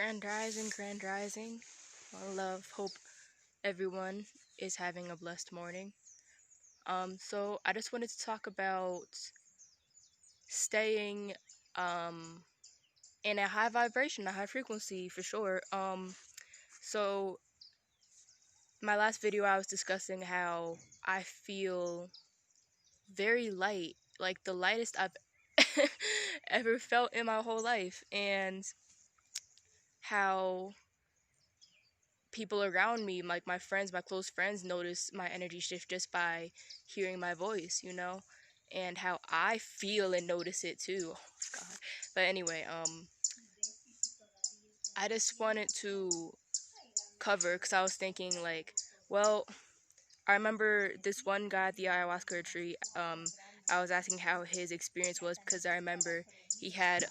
Grand Rising, Grand Rising. One love, hope everyone is having a blessed morning. So I just wanted to talk about staying um in a high vibration, a high frequency for sure. So my last video I was discussing how I feel very light, like the lightest I've ever felt in my whole life, and how people around me, like my friends, my close friends, notice my energy shift just by hearing my voice, and how I feel and notice it too. Oh God. But anyway, I just wanted to cover because I was thinking like, well, I remember this one guy at the ayahuasca retreat. I was asking how his experience was because I remember he had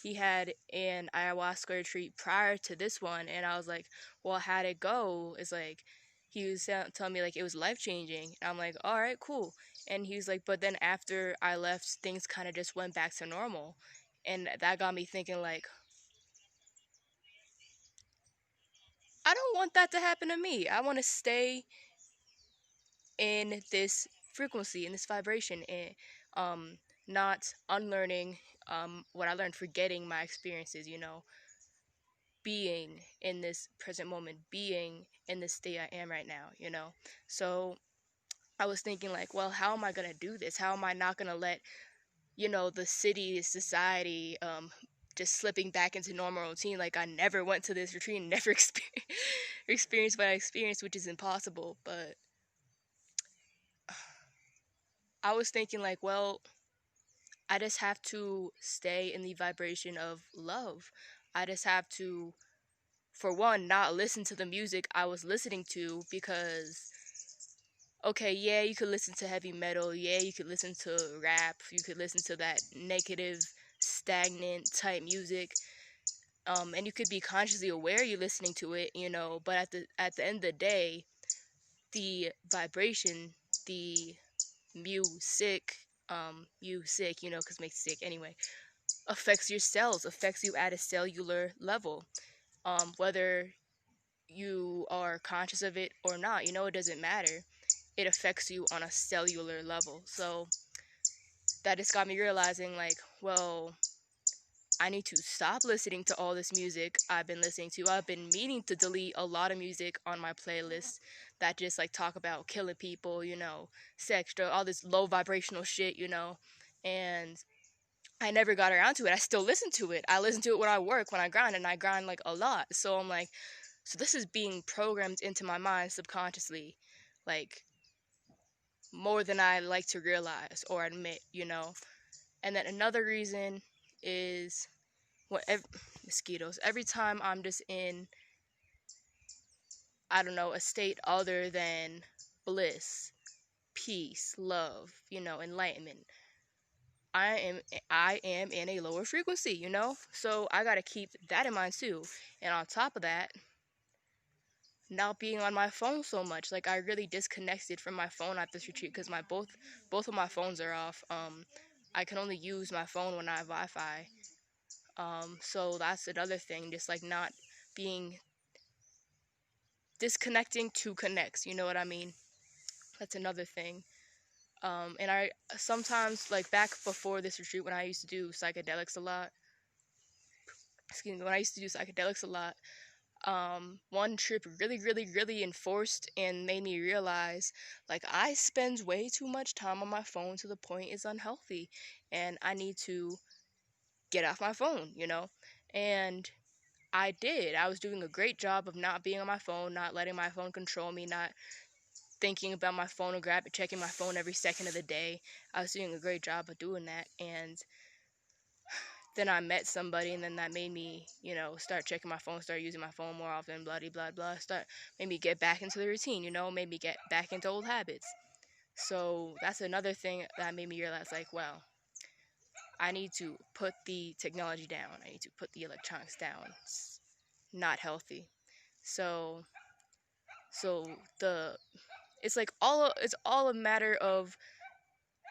he had an ayahuasca retreat prior to this one, and I was like, well, how'd it go? It's like he was telling me like it was life changing, and I'm like, all right, cool. And he was like, but then after I left, things kind of just went back to normal, and that got me thinking like, I don't want that to happen to me. I want to stay in this frequency, in this vibration, and not unlearning what I learned, forgetting my experiences, being in this present moment, being in this state I am right now. So I was thinking like, well, how am I gonna do this? How am I not gonna let, the city, society, just slipping back into normal routine? Like I never went to this retreat and never experienced what I experienced, which is impossible. But I was thinking like, well, I just have to stay in the vibration of love. I just have to, for one, not listen to the music I was listening to because, okay, yeah, you could listen to heavy metal, yeah, you could listen to rap, you could listen to that negative, stagnant type music, and you could be consciously aware you're listening to it, but at the end of the day, the vibration, the music, music, because it makes sick anyway, affects your cells, affects you at a cellular level. Whether you are conscious of it or not, it doesn't matter. It affects you on a cellular level. So that just got me realizing, like, well, I need to stop listening to all this music I've been listening to. I've been meaning to delete a lot of music on my playlist that just like talk about killing people, sex, drug, all this low vibrational shit, and I never got around to it. I still listen to it. I listen to it when I work, when I grind, and I grind like a lot. So I'm like, so this is being programmed into my mind subconsciously, like more than I like to realize or admit. And then another reason is mosquitoes. Every time I'm just in, I don't know, a state other than bliss, peace, love, enlightenment, I am in a lower frequency. So I gotta keep that in mind too. And on top of that, not being on my phone so much. Like I really disconnected from my phone at this retreat because my both of my phones are off. I can only use my phone when I have Wi-Fi. So that's another thing, just like not being disconnecting to connects. You know what I mean? That's another thing. And I sometimes, like back before this retreat, when I used to do psychedelics a lot. Excuse me, when I used to do psychedelics a lot, one trip really, really, really enforced and made me realize, like, I spend way too much time on my phone to the point it's unhealthy, and I need to get off my phone. And I did. I was doing a great job of not being on my phone, not letting my phone control me, not thinking about my phone or checking my phone every second of the day. I was doing a great job of doing that, and then I met somebody, and then that made me, start checking my phone, start using my phone more often, blah, blah, blah, made me get back into the routine, made me get back into old habits. So that's another thing that made me realize, like, well, I need to put the technology down. I need to put the electronics down. It's not healthy. So, so it's all a matter of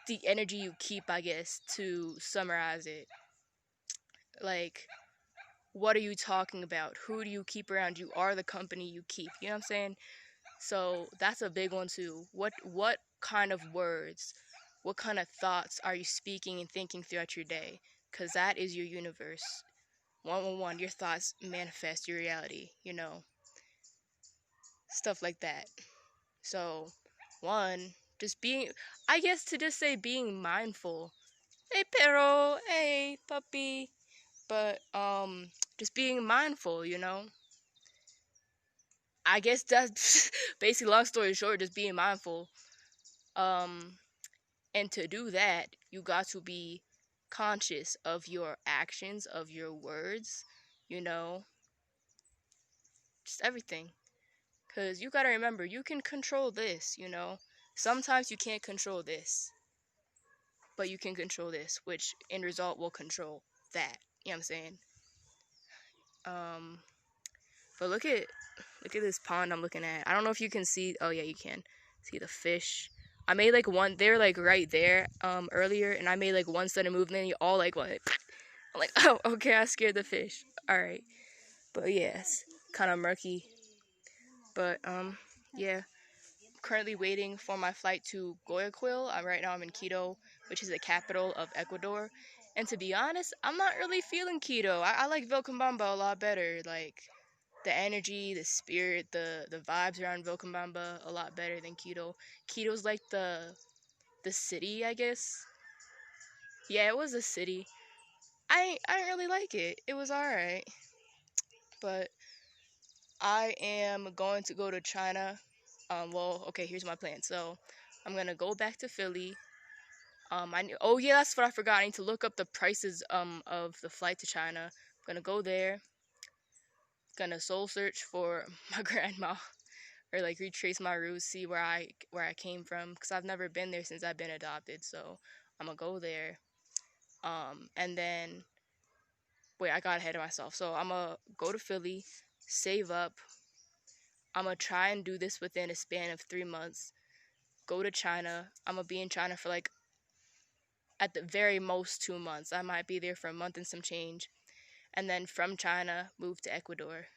the energy you keep, I guess, to summarize it. Like, what are you talking about? Who do you keep around? You are the company you keep. You know what I'm saying? So that's a big one too. What kind of words, what kind of thoughts are you speaking and thinking throughout your day? Because that is your universe. 111, your thoughts manifest your reality, you know, stuff like that. So, one, just being, I guess to just say being mindful. Hey, pero, hey, puppy. But, just being mindful, you know. I guess that's basically, long story short, just being mindful. Um, and to do that, you got to be conscious of your actions, of your words, you know, just everything. Because you got to remember, you can control this, you know. Sometimes you can't control this, but you can control this, which in result will control that. You know what I'm saying? Um, but look at this pond I'm looking at. I don't know if you can see. Oh yeah, you can see the fish. I made like one. They're like right there. Earlier, and I made like one sudden movement. And you all like what? I'm like, oh, okay. I scared the fish. All right, but yeah, it's kind of murky. But yeah. Currently waiting for my flight to Guayaquil. Right now I'm in Quito, which is the capital of Ecuador. And to be honest, I'm not really feeling Quito. I like Vilcabamba a lot better. Like the energy, the spirit, the vibes around Vilcabamba a lot better than Quito. Quito's like the city, I guess. Yeah, it was a city. I didn't really like it. It was alright. But I am going to go to China. Well, okay, here's my plan. So I'm gonna go back to Philly. Oh yeah, that's what I forgot. I need to look up the prices of the flight to China. I'm gonna go there. Gonna soul search for my grandma, or like retrace my roots, see where I came from, because I've never been there since I've been adopted. So I'm gonna go there. And then wait, I got ahead of myself. So I'm gonna go to Philly, save up. I'm gonna try and do this within a span of 3 months. Go to China. I'm gonna be in China for like at the very most 2 months. I might be there for a month and some change. And then from China, move to Ecuador.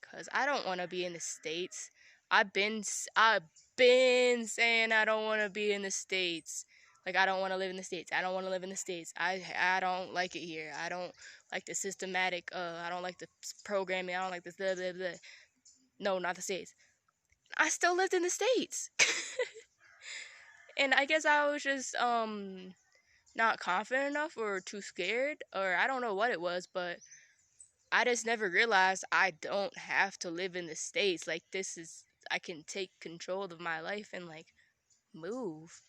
Cause I don't want to be in the States. I've been saying I don't want to be in the States. Like I don't want to live in the States. I don't want to live in the States. I don't like it here. I don't like the systematic. I don't like the programming. I don't like this. Blah, blah, blah. No, not the States. I still lived in the States. And I guess I was just not confident enough or too scared, or I don't know what it was, but I just never realized I don't have to live in the States. Like I can take control of my life and like move.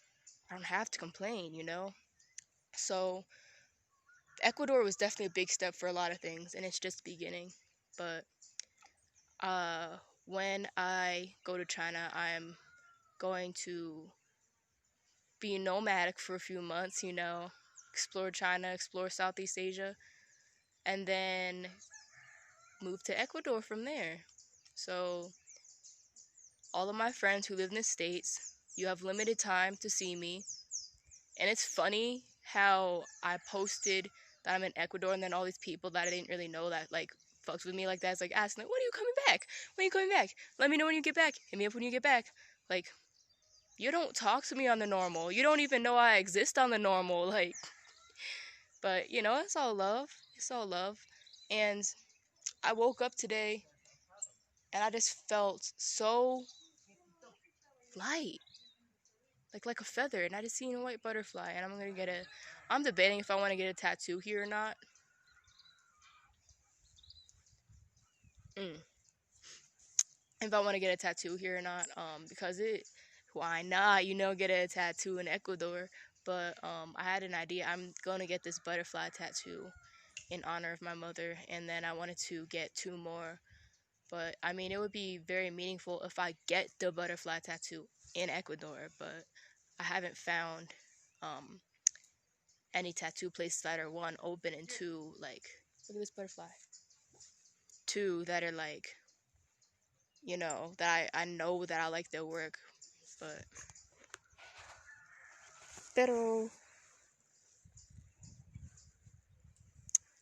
I don't have to complain, you know? So Ecuador was definitely a big step for a lot of things, and it's just beginning. But when I go to China, I'm going to be nomadic for a few months, you know, explore China, explore Southeast Asia, and then move to Ecuador from there. So, all of my friends who live in the States, you have limited time to see me. And it's funny how I posted that I'm in Ecuador, and then all these people that I didn't really know that like fucks with me like that is like asking like, when are you coming back? When are you coming back? Let me know when you get back. Hit me up when you get back. Like, you don't talk to me on the normal. You don't even know I exist on the normal. Like, but you know, it's all love. It's all love. And I woke up today and I just felt so light. Like a feather, and I just seen a white butterfly, and I'm debating if I want to get a tattoo here or not. Mm. If I want to get a tattoo here or not, because why not, you know, get a tattoo in Ecuador. But I had an idea. I'm gonna get this butterfly tattoo in honor of my mother, and then I wanted to get 2 more. But I mean, it would be very meaningful if I get the butterfly tattoo in Ecuador, but I haven't found um any tattoo places that are one open, and two, like, look at this butterfly, two that are like, you know, that I know that I like their work. but pero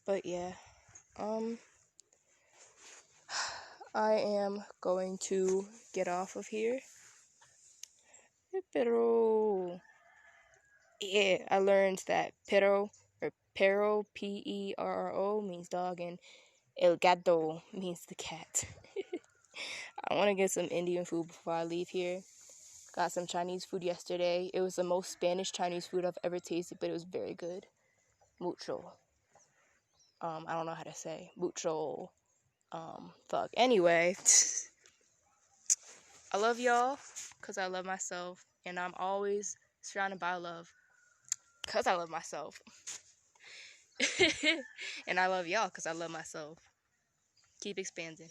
but yeah, I am going to get off of here. Pero, yeah, I learned that pero, P-E-R-R-O, means dog, and el gato means the cat. I want to get some Indian food before I leave here. Got some Chinese food yesterday. It was the most Spanish Chinese food I've ever tasted, but it was very good. Mucho. I don't know how to say. Mucho. Fuck. Anyway, I love y'all because I love myself, and I'm always surrounded by love because I love myself. And I love y'all because I love myself. Keep expanding.